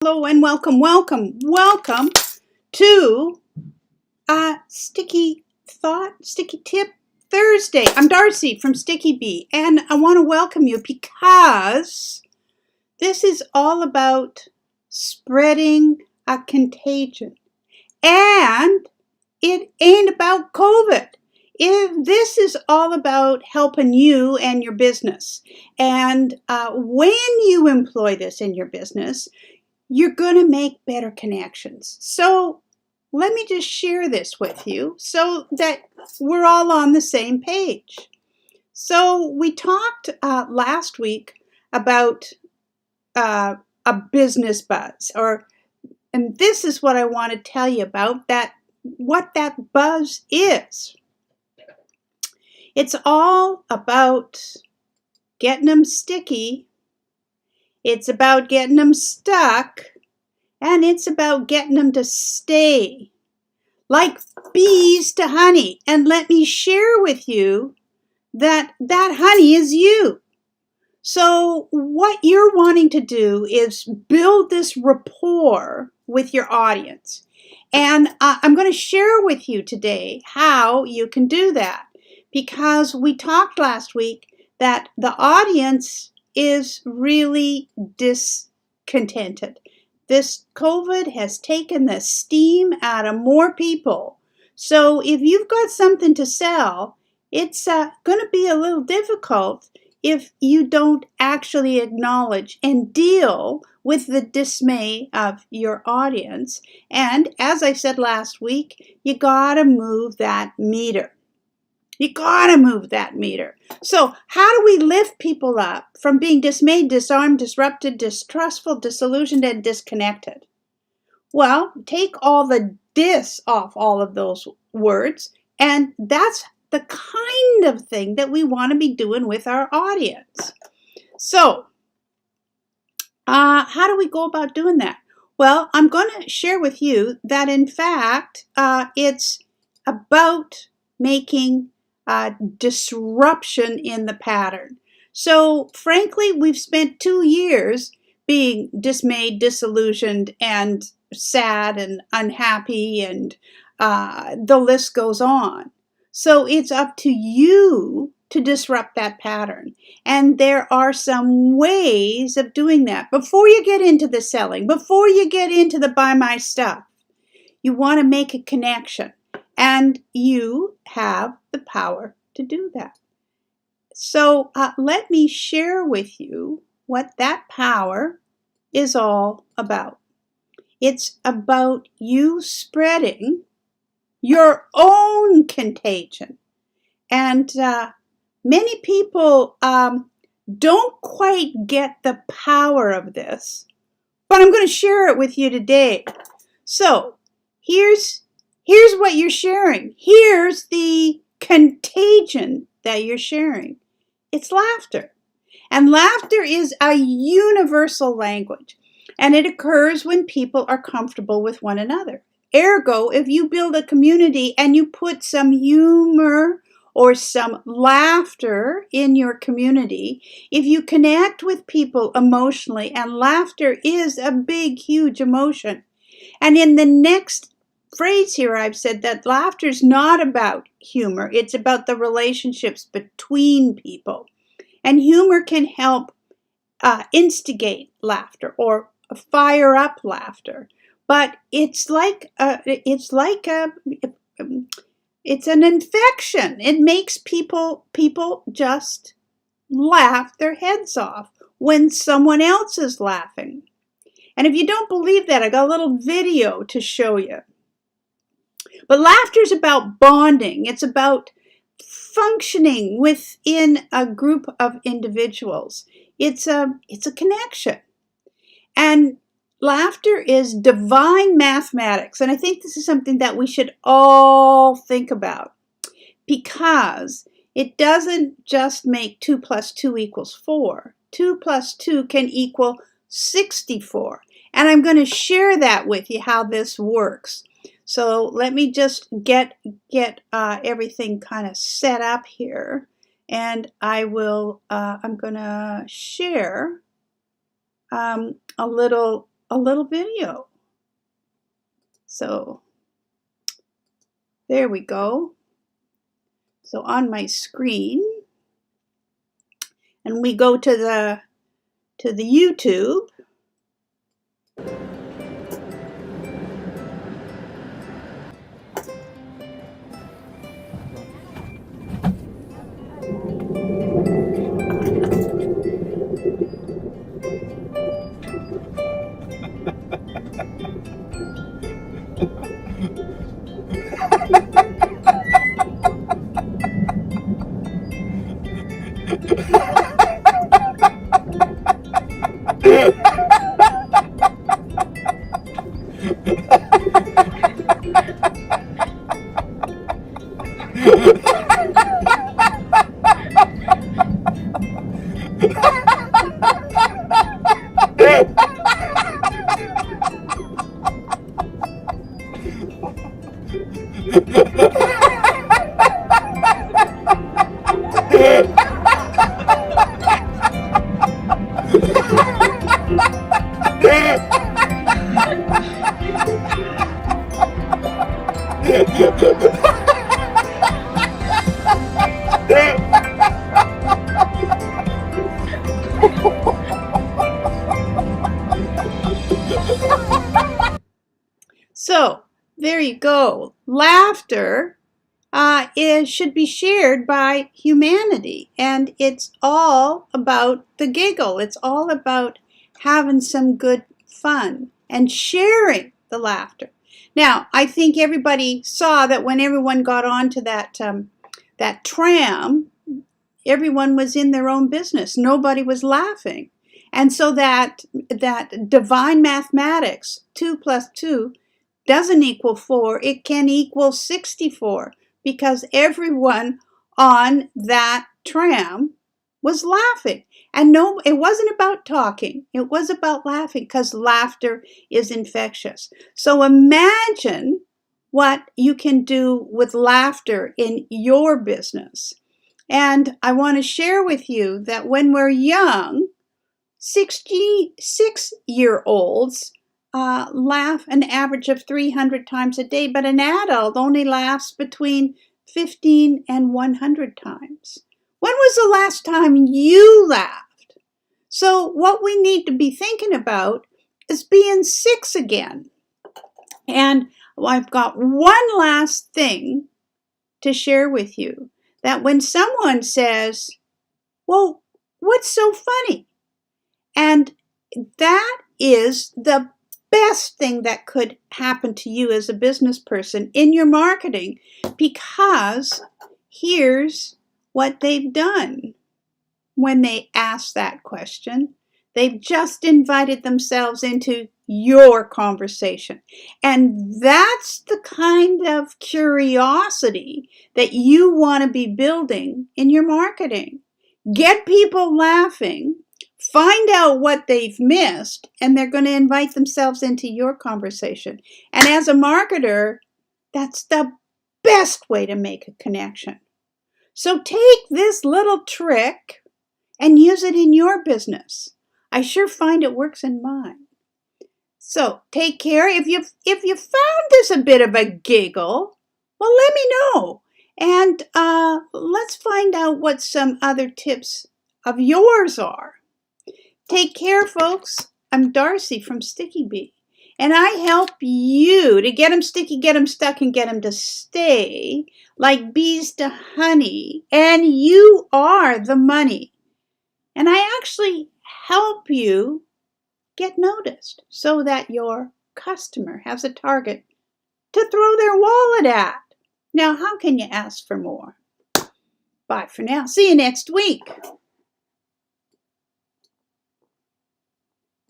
Hello and welcome to Sticky Thought, Sticky Tip Thursday. I'm Darcy from Sticky Bee, and I want to welcome you because this is all about spreading a contagion. And it ain't about COVID. This is all about helping you and your business. And when you employ this in your business, you're going to make better connections. So let me just share this with you so that we're all on the same page. So we talked last week about a business buzz, and this is what I want to tell you about what that buzz is. It's all about getting them sticky. It's about getting them stuck, and it's about getting them to stay like bees to honey. And let me share with you that honey is you. So what you're wanting to do is build this rapport with your audience. And I'm going to share with you today how you can do that, because we talked last week that the audience is really discontented. This COVID has taken the steam out of more people. So if you've got something to sell, it's going to be a little difficult if you don't actually acknowledge and deal with the dismay of your audience. And as I said last week, you got to move that meter. You gotta move that meter. So how do we lift people up from being dismayed, disarmed, disrupted, distrustful, disillusioned, and disconnected? Well, take all the dis off all of those words, and that's the kind of thing that we want to be doing with our audience. So, how do we go about doing that? Well, I'm going to share with you that, in fact, it's about making disruption in the pattern. So frankly, we've spent 2 years being dismayed, disillusioned, and sad and unhappy, and the list goes on. So it's up to you to disrupt that pattern. And there are some ways of doing that. Before you get into the selling, before you get into the buy my stuff, you want to make a connection. And you have the power to do that. So let me share with you what that power is all about. It's about you spreading your own contagion. And many people don't quite get the power of this, but I'm going to share it with you today. So here's what you're sharing. Here's the contagion that you're sharing. It's laughter. And laughter is a universal language. And it occurs when people are comfortable with one another. Ergo, if you build a community and you put some humor or some laughter in your community, if you connect with people emotionally, and laughter is a big, huge emotion. And in the next phrase here, I've said that laughter is not about humor. It's about the relationships between people. And humor can help instigate laughter or fire up laughter. But it's an infection. It makes people just laugh their heads off when someone else is laughing. And if you don't believe that, I got a little video to show you. But laughter is about bonding. It's about functioning within a group of individuals. It's a connection. And laughter is divine mathematics. And I think this is something that we should all think about, because it doesn't just make 2 plus 2 equals 4. 2 plus 2 can equal 64. And I'm going to share that with you, how this works. So let me just get everything kind of set up here, and I'm going to share a little a little video. So there we go. So on my screen, and we go to the YouTube. So there you go. Laughter should be shared by humanity, and it's all about the giggle. It's all about having some good fun and sharing the laughter. Now, I think everybody saw that when everyone got onto that tram, everyone was in their own business. Nobody was laughing. And so that divine mathematics, 2 plus 2, doesn't equal 4. It can equal 64 because everyone on that tram was laughing. And no, it wasn't about talking. It was about laughing because laughter is infectious. So imagine what you can do with laughter in your business. And I want to share with you that when we're young, 66-year-olds laugh an average of 300 times a day, but an adult only laughs between 15 and 100 times. When was the last time you laughed? So what we need to be thinking about is being 6 again. And I've got one last thing to share with you, that when someone says, well, what's so funny? And that is the best thing that could happen to you as a business person in your marketing, because here's what they've done when they ask that question. They've just invited themselves into your conversation. And that's the kind of curiosity that you want to be building in your marketing. Get people laughing. Find out what they've missed, and they're going to invite themselves into your conversation. And as a marketer, that's the best way to make a connection. So take this little trick and use it in your business. I sure find it works in mine. So take care. If you found this a bit of a giggle, well, let me know. And let's find out what some other tips of yours are. Take care, folks. I'm Darcy from Sticky Bee, and I help you to get them sticky, get them stuck, and get them to stay like bees to honey, and you are the money. And I actually help you get noticed so that your customer has a target to throw their wallet at. Now, how can you ask for more? Bye for now. See you next week.